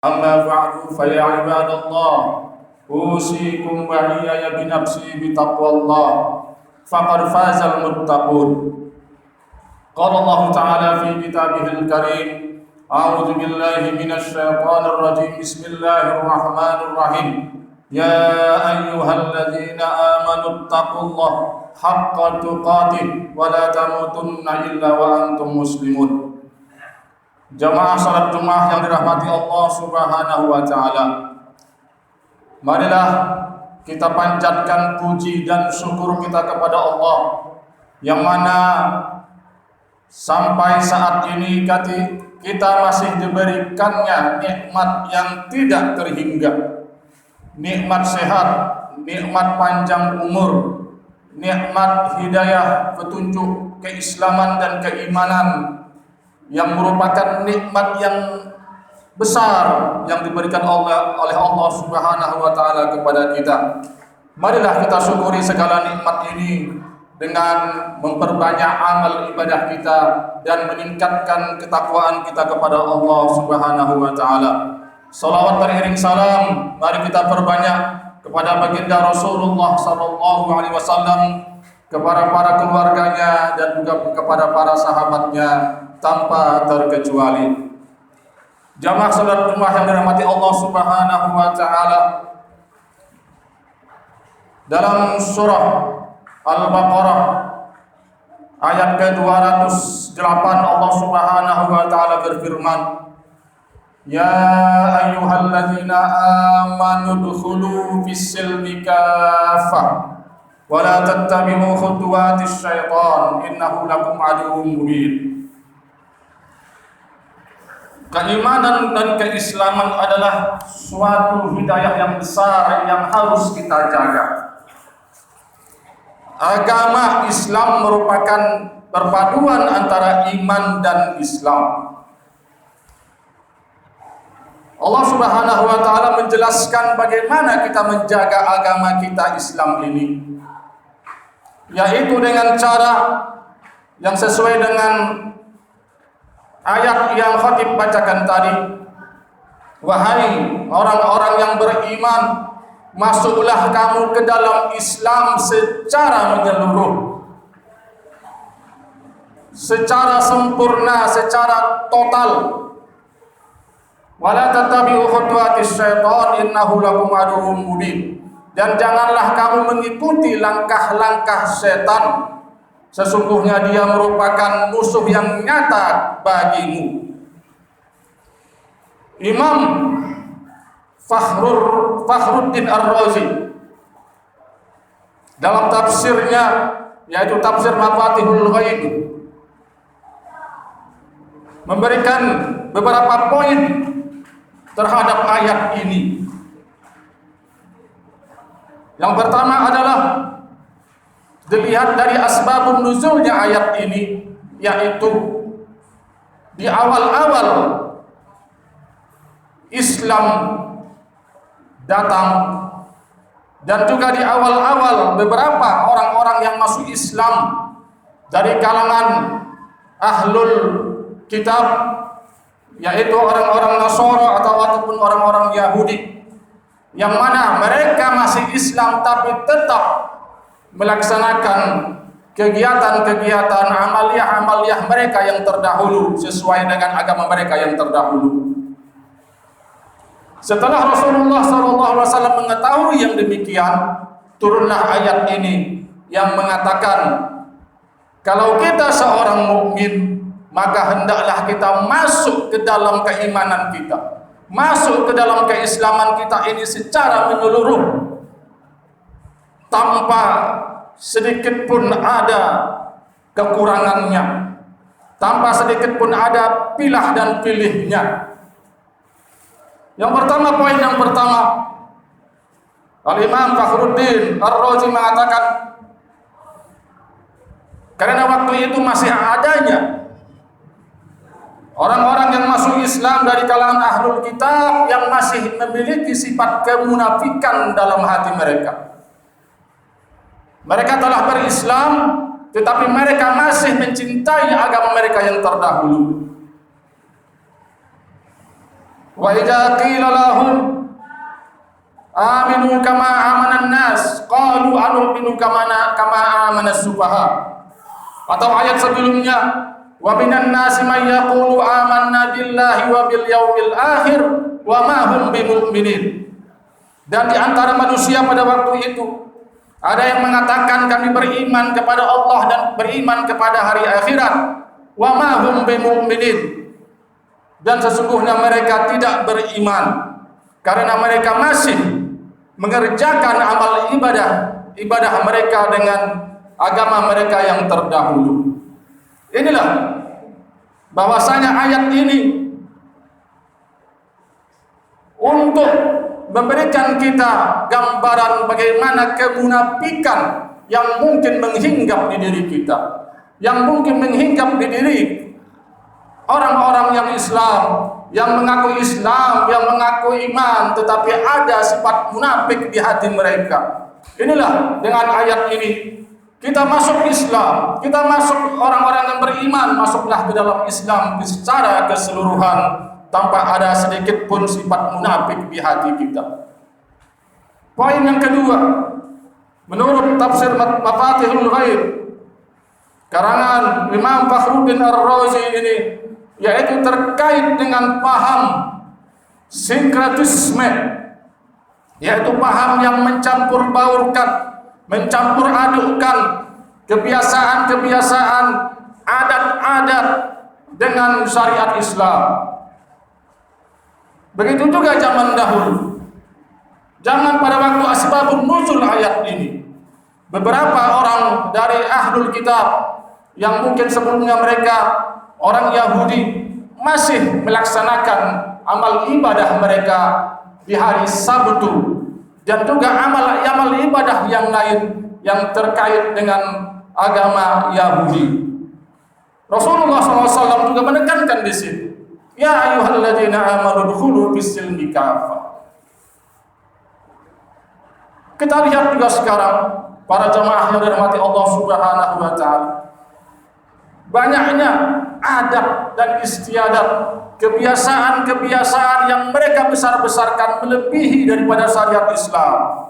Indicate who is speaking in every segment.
Speaker 1: أما بعد فيا عباد الله أوصيكم وإياي بنفسي بتقوى الله فقد فاز المتقون. قال الله تعالى في كتابه الكريم: أعوذ بالله من الشيطان الرجيم. بسم الله الرحمن الرحيم. يا أيها الذين آمنوا اتقوا الله حق تقاته ولا تموتن إلا وأنتم مسلمون. Jamaah salat Jumat yang dirahmati Allah Subhanahu wa taala. Marilah kita panjatkan puji dan syukur kita kepada Allah yang mana sampai saat ini kita masih diberikannya nikmat yang tidak terhingga. Nikmat sehat, nikmat panjang umur, nikmat hidayah, petunjuk keislaman dan keimanan yang merupakan nikmat yang besar yang diberikan oleh Allah Subhanahu wa taala kepada kita. Marilah kita syukuri segala nikmat ini dengan memperbanyak amal ibadah kita dan meningkatkan ketakwaan kita kepada Allah Subhanahu wa taala. Salawat beriring salam mari kita perbanyak kepada baginda Rasulullah sallallahu alaihi wasallam, kepada para keluarganya dan juga kepada para sahabatnya tanpa terkecuali. Jamaah salat Jumat yang dirahmati Allah Subhanahu wa taala, dalam surah Al-Baqarah ayat ke-208 Allah Subhanahu wa taala berfirman: Ya ayyuhalladzina amanu dkhulu fis-silmi kaffah wa la tattabi'u khutuwatis syaitan innahu lakum aduwwun mubin. Keimanan dan keislaman adalah suatu hidayah yang besar yang harus kita jaga. Agama Islam merupakan perpaduan antara iman dan Islam. Allah Subhanahu wa taala menjelaskan bagaimana kita menjaga agama kita Islam ini, yaitu dengan cara yang sesuai dengan ayat yang khatib bacakan tadi. Wahai orang-orang yang beriman, masuklah kamu ke dalam Islam secara menyeluruh, secara sempurna, secara total. Wala tattabi'u khutuwatis syaitan innahu lakum aduwwun mubin. Dan janganlah kamu mengikuti langkah-langkah setan, sesungguhnya dia merupakan musuh yang nyata bagimu. Imam Fakhruddin Ar-Razi dalam tafsirnya, yaitu tafsir Mafatihul Ghaib, memberikan beberapa poin terhadap ayat ini. Yang pertama adalah dilihat dari asbabun nuzulnya ayat ini, yaitu di awal-awal Islam datang dan juga di awal-awal beberapa orang-orang yang masuk Islam dari kalangan ahlul kitab, yaitu orang-orang Nasara ataupun orang-orang Yahudi, yang mana mereka masih Islam tapi tetap melaksanakan kegiatan-kegiatan amaliyah-amaliyah mereka yang terdahulu sesuai dengan agama mereka yang terdahulu. Setelah Rasulullah SAW mengetahui yang demikian, turunlah ayat ini yang mengatakan, kalau kita seorang mukmin, maka hendaklah kita masuk ke dalam keimanan kita, masuk ke dalam keislaman kita ini secara menyeluruh, tanpa sedikit pun ada kekurangannya, tanpa sedikit pun ada pilah dan pilihnya. Yang pertama, poin yang pertama, Al-Imam Fakhruddin Ar-Razi mengatakan, karena waktu itu masih adanya orang-orang yang masuk Islam dari kalangan ahlul kitab yang masih memiliki sifat kemunafikan dalam hati mereka. Mereka telah berislam, tetapi mereka masih mencintai agama mereka yang terdahulu. Wa idza qila lahum aminu kama amanan nas qalu anu'minu kama amana sufaha. Atau ayat sebelumnya, wa minan nasi may yaqulu amanna billahi wa bil yaumil akhir wa ma hum bimumin. Dan di antara manusia pada waktu itu ada yang mengatakan kami beriman kepada Allah dan beriman kepada hari akhirat, wa ma hum bimumin. Dan sesungguhnya mereka tidak beriman karena mereka masih mengerjakan amal ibadah mereka dengan agama mereka yang terdahulu. Inilah bahwasanya ayat ini untuk memberikan kita gambaran bagaimana kemunafikan yang mungkin menghinggap di diri kita, yang mungkin menghinggap di diri orang-orang yang Islam, yang mengaku Islam, yang mengaku iman, tetapi ada sifat munafik di hati mereka. Inilah dengan ayat ini kita masuk Islam, kita masuk orang-orang yang beriman, masuklah ke dalam Islam secara keseluruhan tanpa ada sedikit pun sifat munafik di hati kita. Poin yang kedua, menurut tafsir Mafatihul Ghaib karangan Imam Fakhruddin Ar-Razi ini, yaitu terkait dengan paham sinkretisme, yaitu paham yang mencampur baurkan, mencampur adukkan kebiasaan-kebiasaan, adat-adat dengan syariat Islam. Begitu juga zaman dahulu. Zaman pada waktu asbabun nuzul ayat ini, beberapa orang dari ahlul kitab yang mungkin sebelumnya mereka orang Yahudi masih melaksanakan amal ibadah mereka di hari Sabtu dan juga amal ibadah yang lain yang terkait dengan agama Yahudi. Rasulullah SAW juga menekankan di sini, ya ayyuhalladzina amanu dkhulu fis-silmi kafah. Kita lihat juga sekarang para jamaah yang dirahmati Allah Subhanahu wa taala, banyaknya adat dan istiadat, kebiasaan-kebiasaan yang mereka besar-besarkan melebihi daripada syariat Islam.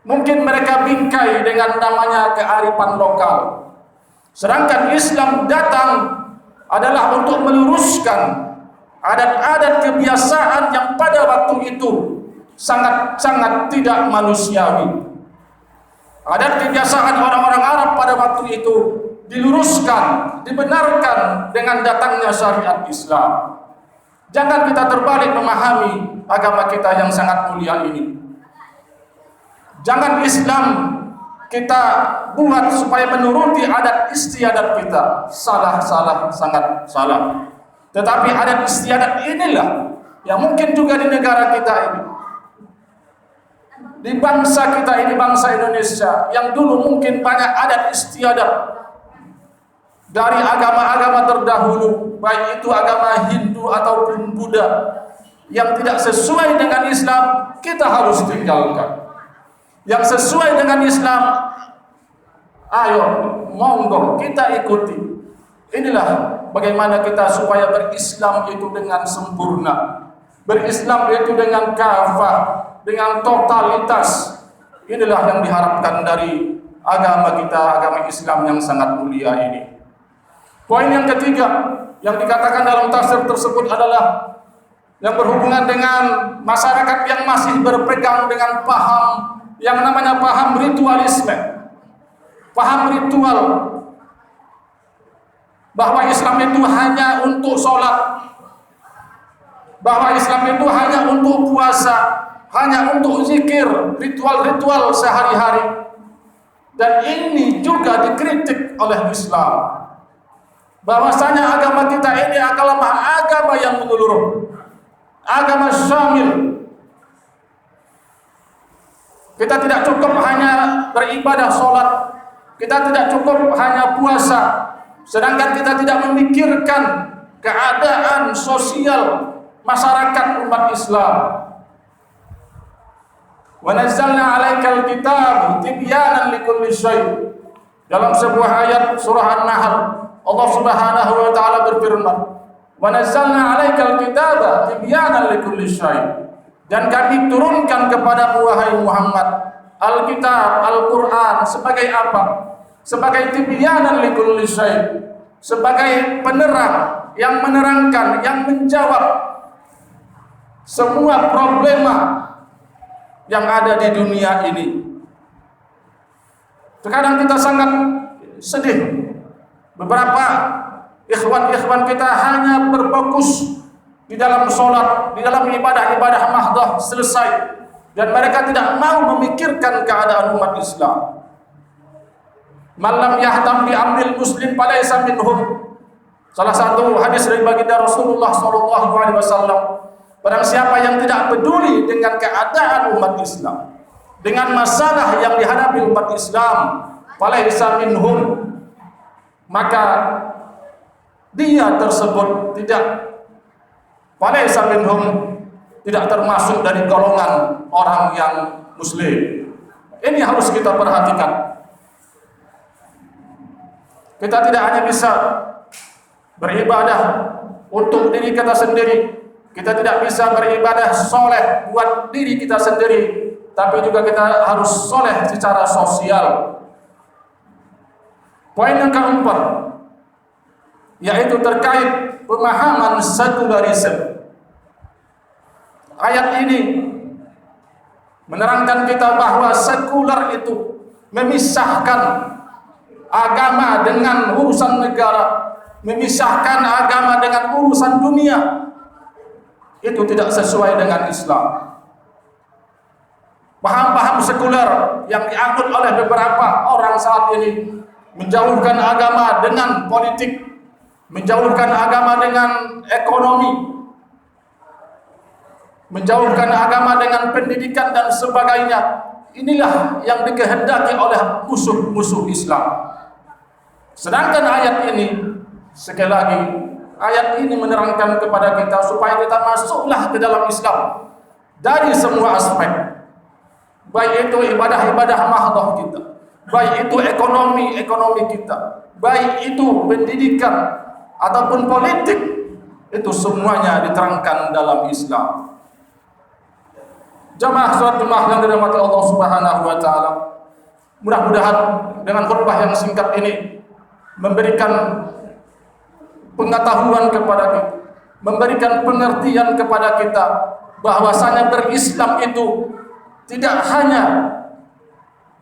Speaker 1: Mungkin mereka bingkai dengan namanya kearifan lokal. Sedangkan Islam datang adalah untuk meluruskan adat-adat kebiasaan yang pada waktu itu sangat-sangat tidak manusiawi. Adat kebiasaan orang-orang Arab pada waktu itu diluruskan, dibenarkan dengan datangnya syariat Islam. Jangan kita terbalik memahami agama kita yang sangat mulia ini. Jangan Islam kita buat supaya menuruti adat istiadat kita. Salah, sangat salah. Tetapi adat istiadat inilah yang mungkin juga di negara kita ini, di bangsa kita ini, bangsa Indonesia, yang dulu mungkin banyak adat istiadat dari agama-agama terdahulu, baik itu agama Hindu ataupun Buddha, yang tidak sesuai dengan Islam, kita harus tinggalkan. Yang sesuai dengan Islam, ayo, monggo kita ikuti. Inilah bagaimana kita supaya berislam itu dengan sempurna, berislam itu dengan kafah, dengan totalitas. Inilah yang diharapkan dari agama kita, agama Islam yang sangat mulia ini. Poin yang ketiga yang dikatakan dalam tafsir tersebut adalah yang berhubungan dengan masyarakat yang masih berpegang dengan paham yang namanya paham ritualisme, paham ritual, bahwa Islam itu hanya untuk sholat, bahwa Islam itu hanya untuk puasa, hanya untuk zikir, ritual-ritual sehari-hari. Dan ini juga dikritik oleh Islam, bahwasanya agama kita ini adalah agama yang menyeluruh, agama syamil. Kita tidak cukup hanya beribadah sholat, kita tidak cukup hanya puasa, sedangkan kita tidak memikirkan keadaan sosial masyarakat umat Islam. Wa nazzalna 'alaikal kitab tibyanan likulli syai'. Dalam sebuah ayat surah An-Nahl, Allah Subhanahu wa taala berfirman, Wa nazzalna 'alaikal kitaba tibyanan likulli syai'. Dan kami turunkan kepadamu wahai Muhammad Alkitab, Al-Qur'an sebagai apa? Sebagai tibyanan likulli syai', sebagai penerang yang menerangkan, yang menjawab semua problema yang ada di dunia ini. Terkadang kita sangat sedih. Beberapa ikhwan-ikhwan kita hanya berfokus di dalam sholat, di dalam ibadah-ibadah mahdoh selesai, dan mereka tidak mau memikirkan keadaan umat Islam. Man lam yahtam bi amril muslim falaysa minhum. Salah satu hadis dari baginda Rasulullah SAW, barang siapa yang tidak peduli dengan keadaan umat Islam, dengan masalah yang dihadapi umat Islam, falaysa minhum, maka dia tersebut falaysa minhum, tidak termasuk dari golongan orang yang muslim. Ini harus kita perhatikan. Kita tidak hanya bisa beribadah untuk diri kita sendiri, kita tidak bisa beribadah soleh buat diri kita sendiri, tapi juga kita harus soleh secara sosial. Poin yang keempat, yaitu terkait pemahaman sekularisme. Ayat ini menerangkan kita bahwa sekular itu memisahkan agama dengan urusan negara, memisahkan agama dengan urusan dunia. Itu tidak sesuai dengan Islam. Paham-paham sekuler yang dianggut oleh beberapa orang saat ini menjauhkan agama dengan politik, menjauhkan agama dengan ekonomi, menjauhkan agama dengan pendidikan dan sebagainya. Inilah yang dikehendaki oleh musuh-musuh Islam. Sedangkan ayat ini, sekali lagi, ayat ini menerangkan kepada kita supaya kita masuklah ke dalam Islam dari semua aspek, baik itu ibadah-ibadah mahdoh kita, baik itu ekonomi kita, baik itu pendidikan ataupun politik, itu semuanya diterangkan dalam Islam. Jamaah sholat Jumat yang dirahmati Allah Subhanahu wa taala, mudah-mudahan dengan khutbah yang singkat ini memberikan pengetahuan kepada kita, memberikan pengertian kepada kita bahwasanya berislam itu tidak hanya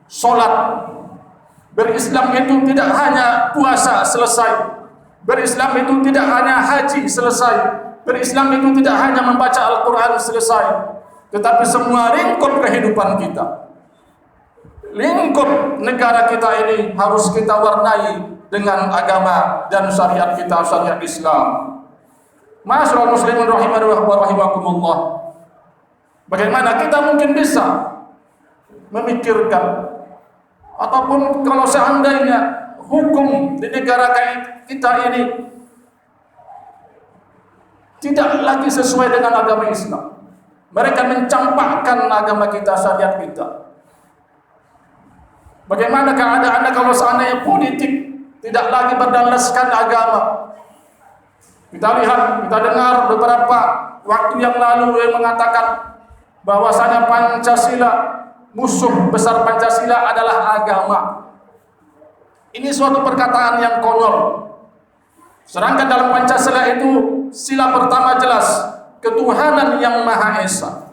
Speaker 1: sholat, berislam itu tidak hanya puasa selesai, berislam itu tidak hanya haji selesai, berislam itu tidak hanya membaca Al-Quran selesai, tetapi semua lingkup kehidupan kita, lingkup negara kita ini harus kita warnai dengan agama dan syariat kita, syariat Islam. Ma'asyiral muslimin rahimani wa rahimakumullah. Bagaimana kita mungkin bisa memikirkan, ataupun kalau seandainya hukum di negara kita ini tidak lagi sesuai dengan agama Islam, mereka mencampakkan agama kita, syariat kita. Bagaimana keadaannya kalau seandainya politik tidak lagi berdasarkan agama? Kita lihat, kita dengar beberapa waktu yang lalu yang mengatakan bahwasanya Pancasila, musuh besar Pancasila adalah agama. Ini suatu perkataan yang konyol. Sedangkan dalam Pancasila itu sila pertama jelas, ketuhanan yang Maha Esa.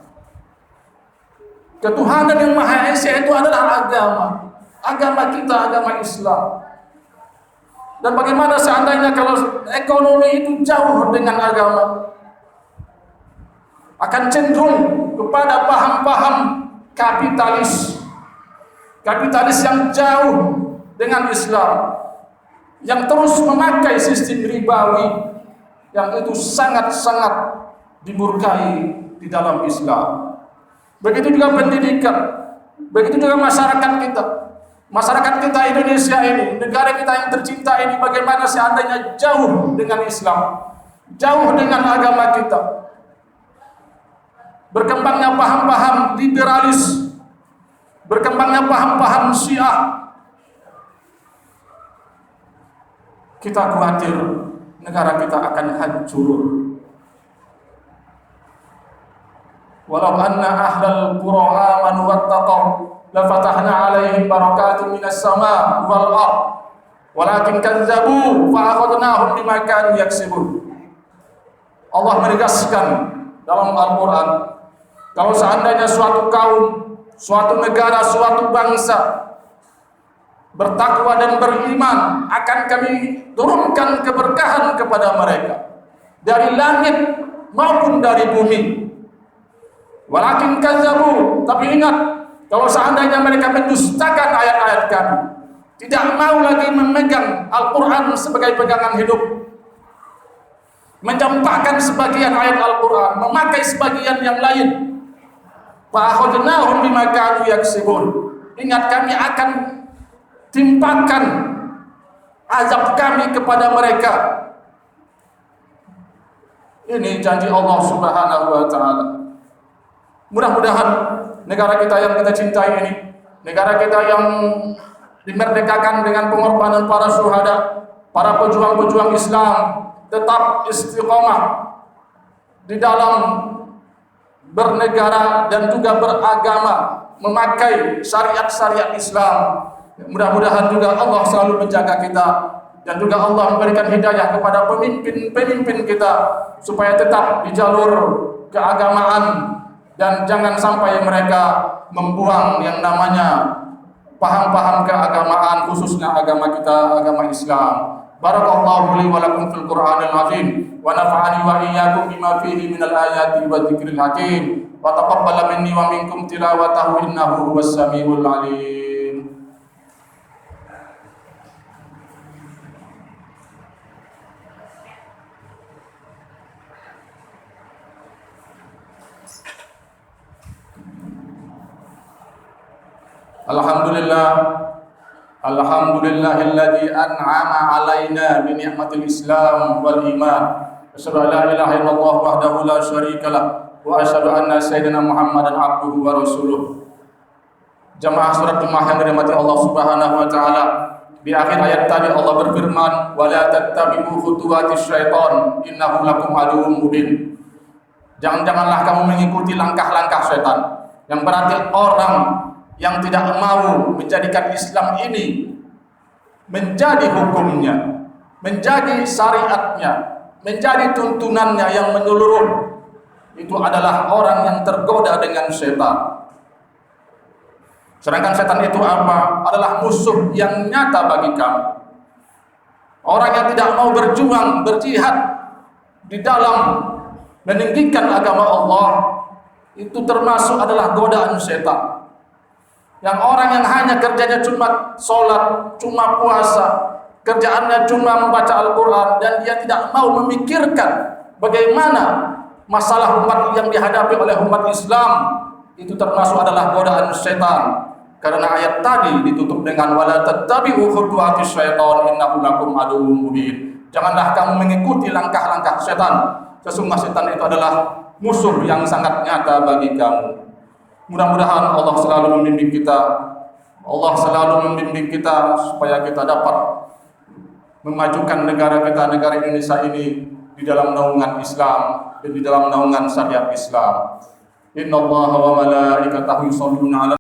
Speaker 1: Ketuhanan yang Maha Esa itu adalah agama. Agama kita, agama Islam. Dan bagaimana seandainya kalau ekonomi itu jauh dengan agama, akan cenderung kepada paham-paham kapitalis yang jauh dengan Islam, yang terus memakai sistem ribawi yang itu sangat-sangat dimurkai di dalam Islam. Begitu juga pendidikan, begitu juga masyarakat kita. Masyarakat kita Indonesia ini, negara kita yang tercinta ini, bagaimana seandainya jauh dengan Islam, jauh dengan agama kita. Berkembangnya paham-paham liberalis, berkembangnya paham-paham Syiah. Kita khawatir negara kita akan hancur. Walau anna ahlal qura amanu wattaqaw la fatahna 'alaihim barakatin minas sama' wal ardh walakin kazzabu fa akhadnahum bima kanu yaksibun. Allah menegaskan dalam Al-Qur'an, kalau seandainya suatu kaum, suatu negara, suatu bangsa bertakwa dan beriman, akan kami turunkan keberkahan kepada mereka dari langit maupun dari bumi. Walakin kazzabu, tapi ingat, kalau seandainya mereka mendustakan ayat-ayat kami, tidak mau lagi memegang Al-Quran sebagai pegangan hidup, mencampakkan sebagian ayat Al-Quran, memakai sebagian yang lain, fa'akhadnahum bima kanu yaksibun. Ingat, kami akan timpakan azab kami kepada mereka. Ini janji Allah Subhanahu wa ta'ala. Mudah-mudahan negara kita yang kita cintai ini, negara kita yang dimerdekakan dengan pengorbanan para syuhada, para pejuang-pejuang Islam, tetap istiqomah di dalam bernegara dan juga beragama, memakai syariat-syariat Islam. Mudah-mudahan juga Allah selalu menjaga kita, dan juga Allah memberikan hidayah kepada pemimpin-pemimpin kita supaya tetap di jalur keagamaan, dan jangan sampai mereka membuang yang namanya paham-paham keagamaan, khususnya agama kita, agama Islam. Barakallahu li wa lakum fil Qur'anil azim wa nafa'ani wa iyyakum bima fihi minal ayati wa dzikril hakim wa taqabbala minni wa minkum tilawatahu innahu huwas samiul alim. Alhamdulillahilladzi an'ama 'alaina bi ni'matil Islam wal iman. Asyhadu an la ilaha illallah wahdahu la syarikalah wa asyhadu anna sayyidina Muhammadan abduhu wa rasuluh. Jamaah surat Jumaah yang dirahmati Allah Subhanahu wa taala, di akhir ayat tadi Allah berfirman, "Wa la tattabi'u khutuwatis syaitan, innahu lakum aduwwum mubin." Jangan-janganlah kamu mengikuti langkah-langkah setan. Yang berarti orang yang tidak mau menjadikan Islam ini menjadi hukumnya, menjadi syariatnya, menjadi tuntunannya yang menyeluruh, itu adalah orang yang tergoda dengan setan. Sedangkan setan itu apa? Adalah musuh yang nyata bagi kamu. Orang yang tidak mau berjuang, berjihad di dalam meninggikan agama Allah, itu termasuk adalah godaan setan. Yang orang yang hanya kerjanya cuma sholat, cuma puasa, kerjaannya cuma membaca Al-Quran, dan dia tidak mau memikirkan bagaimana masalah umat yang dihadapi oleh umat Islam, itu termasuk adalah godaan setan. Karena ayat tadi ditutup dengan wala tattabi'u khutuwatis syaitan innahu lakum aduwwum mubin. Janganlah kamu mengikuti langkah-langkah setan. Sesungguhnya setan itu adalah musuh yang sangat nyata bagi kamu. Mudah-mudahan Allah selalu membimbing kita, supaya kita dapat memajukan negara kita, negara Indonesia ini di dalam naungan Islam dan di dalam naungan syariat Islam. Innallaha wa malaikatahu yusholluna 'alan